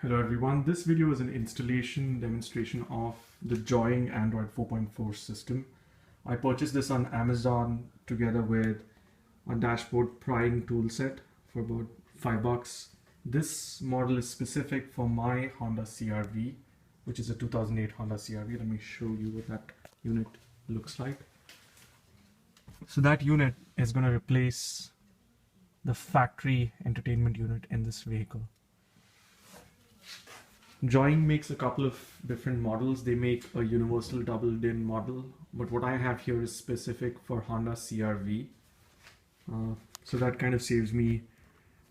Hello everyone, this video is an installation demonstration of the JOYING Android 4.4 system. I purchased this on Amazon together with a dashboard prying tool set for about $5. This model is specific for my Honda CR-V, which is a 2008 Honda CR-V. Let me show you what that unit looks like. So that unit is going to replace the factory entertainment unit in this vehicle. JOYING makes a couple of different models. They make a universal double DIN model, but what I have here is specific for Honda CR-V. So that kind of saves me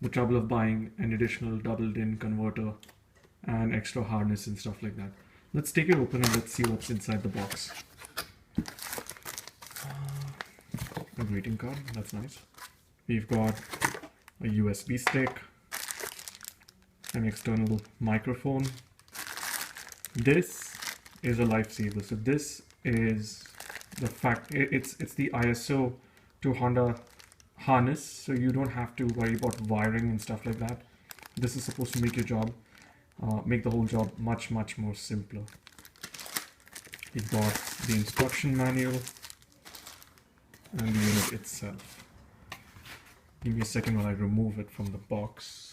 the trouble of buying an additional double DIN converter and extra harness and stuff like that. Let's take it open and let's see what's inside the box. A greeting card, that's nice. We've got a USB stick, an external microphone. This is a lifesaver. So this is the it's the ISO to Honda harness, so you don't have to worry about wiring and stuff like that. This is supposed to make your job, make the whole job much more simpler. You've got the instruction manual and the unit itself. Give me a second while I remove it from the box.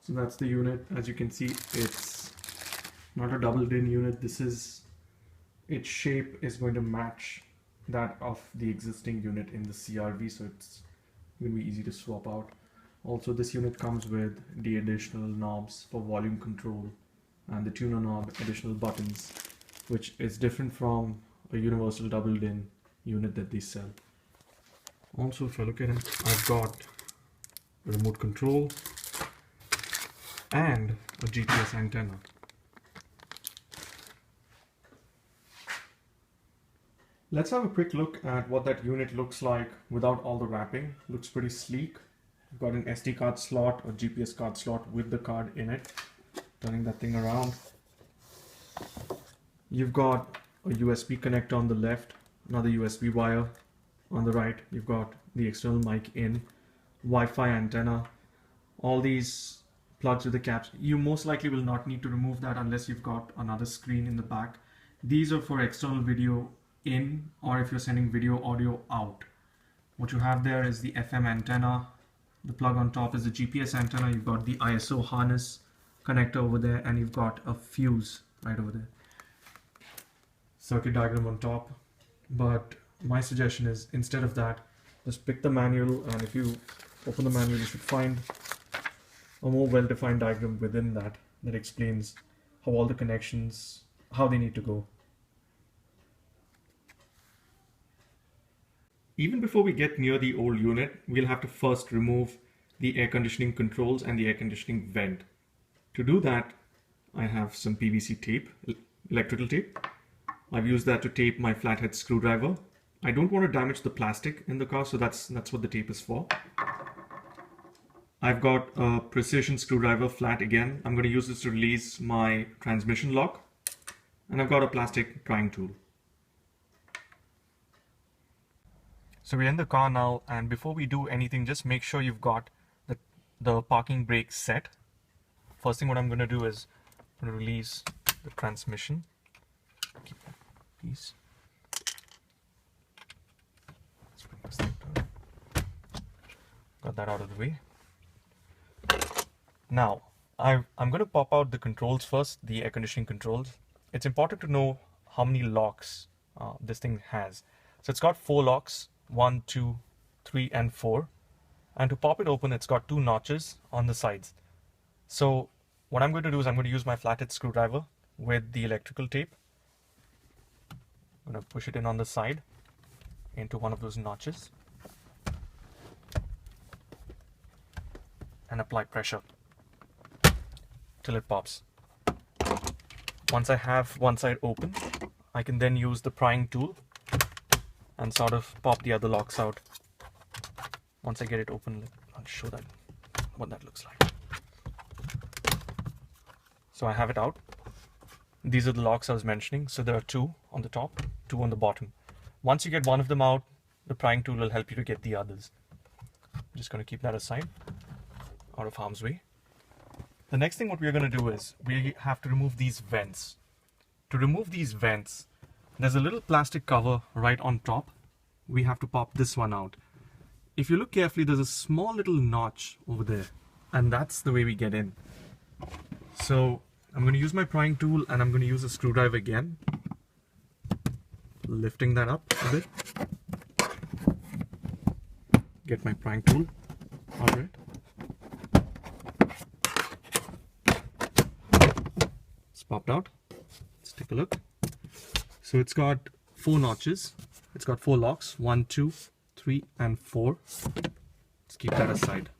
So that's the unit. As you can see, it's not a double DIN unit. Its shape is going to match that of the existing unit in the CR-V, so it's going to be easy to swap out. Also, this unit comes with the additional knobs for volume control and the tuner knob, additional buttons, which is different from a universal double DIN unit that they sell. Also, if I look at it, I've got a remote control and a GPS antenna. Let's have a quick look at what that unit looks like without all the wrapping. Looks pretty sleek. You've got an SD card slot or GPS card slot with the card in it. Turning that thing around. You've got a USB connector on the left, another USB wire on the right. You've got the external mic in, Wi-Fi antenna. All these plugs with the caps. You most likely will not need to remove that unless you've got another screen in the back. These are for external video in, or if you're sending video audio out. What you have there is the FM antenna. The plug on top is the GPS antenna. You've got the ISO harness connector over there, and you've got a fuse right over there. Circuit diagram on top. But my suggestion is, instead of that, just pick the manual, and if you open the manual, you should find a more well-defined diagram within that explains how all the connections, how they need to go. Even before we get near the old unit, we'll have to first remove the air conditioning controls and the air conditioning vent. To do that, I have some PVC tape, electrical tape. I've used that to tape my flathead screwdriver. I don't want to damage the plastic in the car, so that's what the tape is for. I've got a precision screwdriver, flat again. I'm going to use this to release my transmission lock. And I've got a plastic prying tool. So we're in the car now, and before we do anything, just make sure you've got the parking brake set. First thing what I'm going to do is I'm going to release the transmission. Keep that piece. Let's bring this thing down. Got that out of the way. Now, I'm going to pop out the controls first, the air conditioning controls. It's important to know how many locks this thing has. So it's got 4 locks, 1, 2, 3, and 4. And to pop it open, it's got 2 notches on the sides. So what I'm going to do is I'm going to use my flathead screwdriver with the electrical tape. I'm going to push it in on the side into one of those notches and apply pressure till it pops. Once I have one side open, I can then use the prying tool and sort of pop the other locks out. Once I get it open, I'll show that what that looks like. So I have it out. These are the locks I was mentioning. So there are 2 on the top, 2 on the bottom. Once you get one of them out, the prying tool will help you to get the others. I'm just going to keep that aside, out of harm's way. The next thing what we're going to do is we have to remove these vents. To remove these vents, there's a little plastic cover right on top. We have to pop this one out. If you look carefully, there's a small little notch over there, and that's the way we get in. So I'm going to use my prying tool and I'm going to use a screwdriver again, lifting that up a bit. Get my prying tool. All right. It's popped out. Let's take a look. So it's got 4 notches. It's got 4 locks. 1, 2, 3, and 4. Let's keep that aside.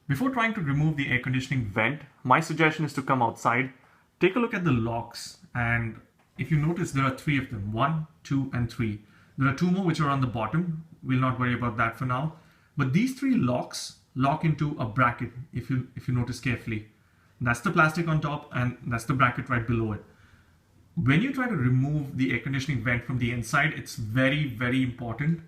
Before trying to remove the air conditioning vent, my suggestion is to come outside, take a look at the locks, and if you notice there are 3 of them, 1, 2, and 3. There are 2 more which are on the bottom. We'll not worry about that for now. But these 3 locks lock into a bracket, if you notice carefully. That's the plastic on top and that's the bracket right below it. When you try to remove the air conditioning vent from the inside, it's very, very important.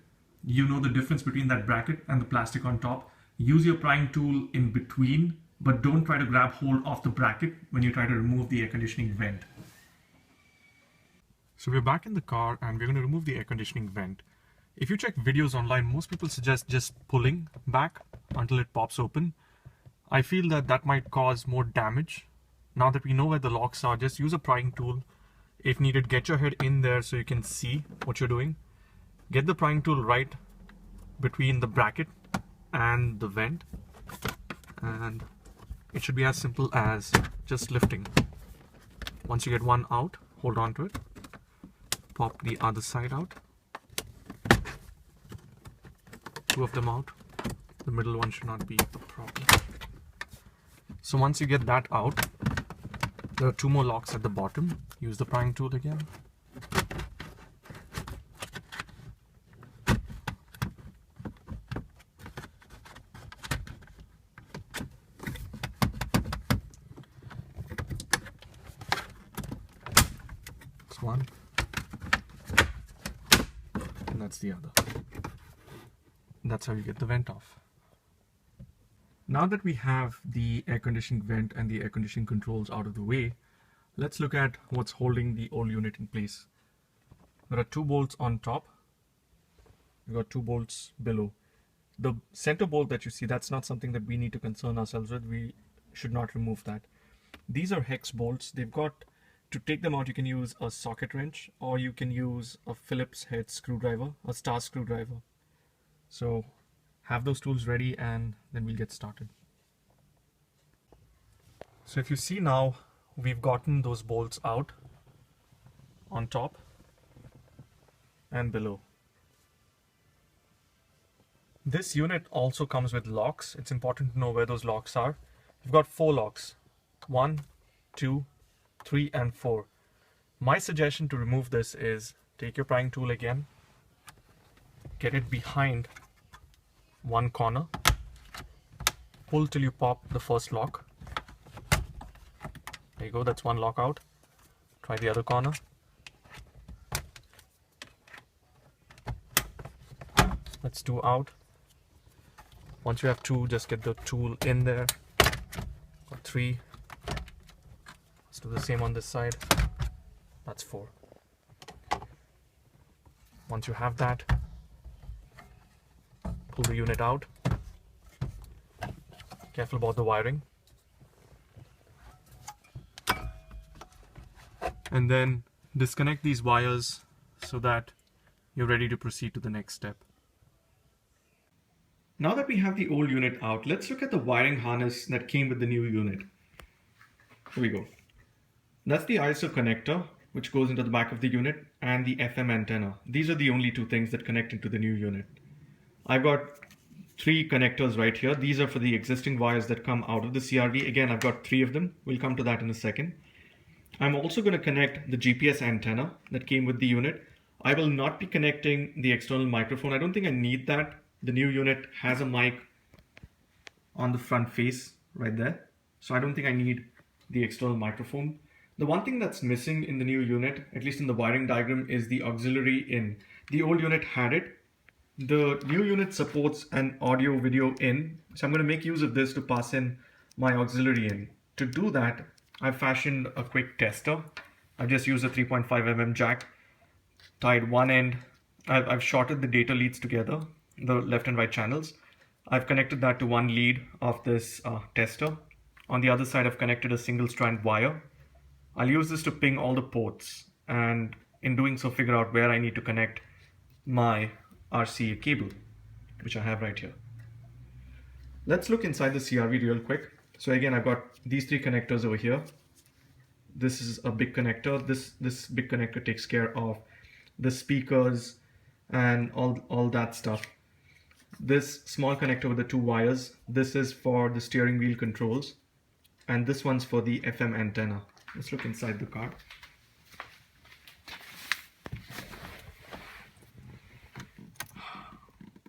You know the difference between that bracket and the plastic on top. Use your prying tool in between, but don't try to grab hold of the bracket when you try to remove the air conditioning vent. So we're back in the car and we're going to remove the air conditioning vent. If you check videos online, most people suggest just pulling back until it pops open. I feel that that might cause more damage. Now that we know where the locks are, just use a prying tool. If needed, get your head in there so you can see what you're doing. Get the prying tool right between the bracket and the vent, and it should be as simple as just lifting. Once you get one out, hold on to it, pop the other side out, 2 of them out, the middle one should not be a problem. So once you get that out, there are 2 more locks at the bottom. Use the prying tool again. One, and that's the other. That's how you get the vent off. Now that we have the air conditioning vent and the air conditioning controls out of the way, let's look at what's holding the old unit in place. There are 2 bolts on top. We've got 2 bolts below. The center bolt that you see, that's not something that we need to concern ourselves with. We should not remove that. These are hex bolts. They've got, to take them out, you can use a socket wrench or you can use a Phillips head screwdriver, a star screwdriver. So have those tools ready and then we'll get started. So if you see now, we've gotten those bolts out on top and below. This unit also comes with locks. It's important to know where those locks are. We've got 4 locks, 1, 2, 3, and 4. My suggestion to remove this is take your prying tool again, get it behind one corner, pull till you pop the first lock. There you go, that's 1 lock out. Try the other corner. That's 2 out. Once you have 2, just get the tool in there. Got 3. Let's do the same on this side. That's 4. Once you have that, pull the unit out. Careful about the wiring. And then disconnect these wires so that you're ready to proceed to the next step. Now that we have the old unit out, let's look at the wiring harness that came with the new unit. Here we go. That's the ISO connector, which goes into the back of the unit, and the FM antenna. These are the only 2 things that connect into the new unit. I've got 3 connectors right here. These are for the existing wires that come out of the CRV. Again, I've got 3 of them. We'll come to that in a second. I'm also going to connect the GPS antenna that came with the unit. I will not be connecting the external microphone. I don't think I need that. The new unit has a mic on the front face right there. So I don't think I need the external microphone. The one thing that's missing in the new unit, at least in the wiring diagram, is the auxiliary in. The old unit had it. The new unit supports an audio video in. So I'm going to make use of this to pass in my auxiliary in. To do that, I've fashioned a quick tester. I've just used a 3.5 mm jack, tied one end. I've shorted the data leads together, the left and right channels. I've connected that to one lead of this tester. On the other side, I've connected a single strand wire. I'll use this to ping all the ports, and in doing so, figure out where I need to connect my RCA cable, which I have right here. Let's look inside the CRV real quick. So again, I've got these three connectors over here. This is a big connector. This big connector takes care of the speakers and all that stuff. This small connector with the two wires, this is for the steering wheel controls, and this one's for the FM antenna. Let's look inside the card.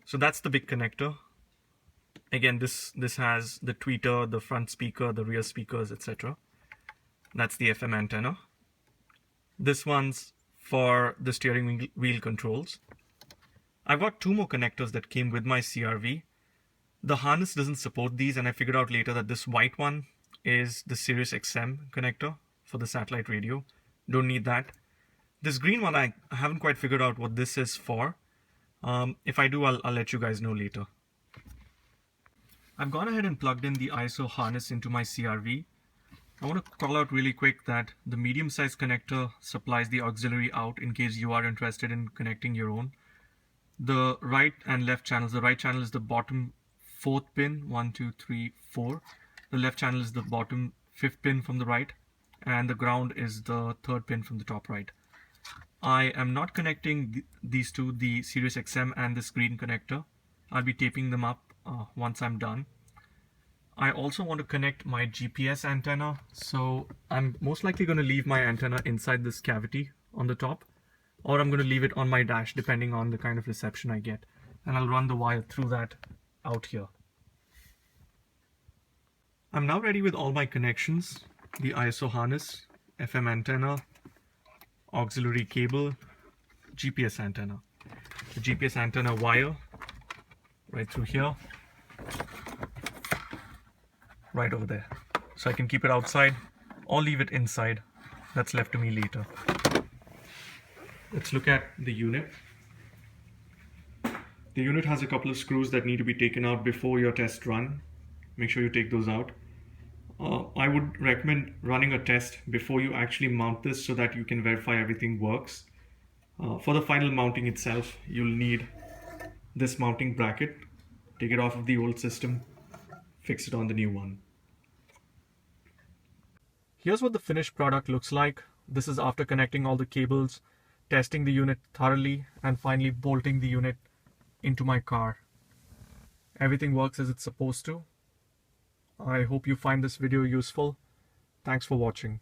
So that's the big connector. Again, this has the tweeter, the front speaker, the rear speakers, etc. That's the FM antenna. This one's for the steering wheel controls. I've got two more connectors that came with my CRV. The harness doesn't support these, and I figured out later that this white one is the Sirius XM connector for the satellite radio. Don't need that. This green one, I haven't quite figured out what this is for. If I do, I'll let you guys know later. I've gone ahead and plugged in the ISO harness into my CRV. I want to call out really quick that the medium-sized connector supplies the auxiliary out in case you are interested in connecting your own. The right and left channels, the right channel is the bottom fourth pin, 1, 2, 3, 4. The left channel is the bottom fifth pin from the right, and the ground is the third pin from the top right. I am not connecting these two, the Sirius XM and this green connector. I'll be taping them up once I'm done. I also want to connect my GPS antenna, so I'm most likely going to leave my antenna inside this cavity on the top, or I'm going to leave it on my dash depending on the kind of reception I get, and I'll run the wire through that out here. I'm now ready with all my connections: the ISO harness, FM antenna, auxiliary cable, GPS antenna. The GPS antenna wire right through here, right over there. So I can keep it outside or leave it inside. That's left to me later. Let's look at the unit. The unit has a couple of screws that need to be taken out before your test run. Make sure you take those out. I would recommend running a test before you actually mount this so that you can verify everything works. For the final mounting itself, you'll need this mounting bracket. Take it off of the old system, fix it on the new one. Here's what the finished product looks like. This is after connecting all the cables, testing the unit thoroughly, and finally bolting the unit into my car. Everything works as it's supposed to. I hope you find this video useful. Thanks for watching.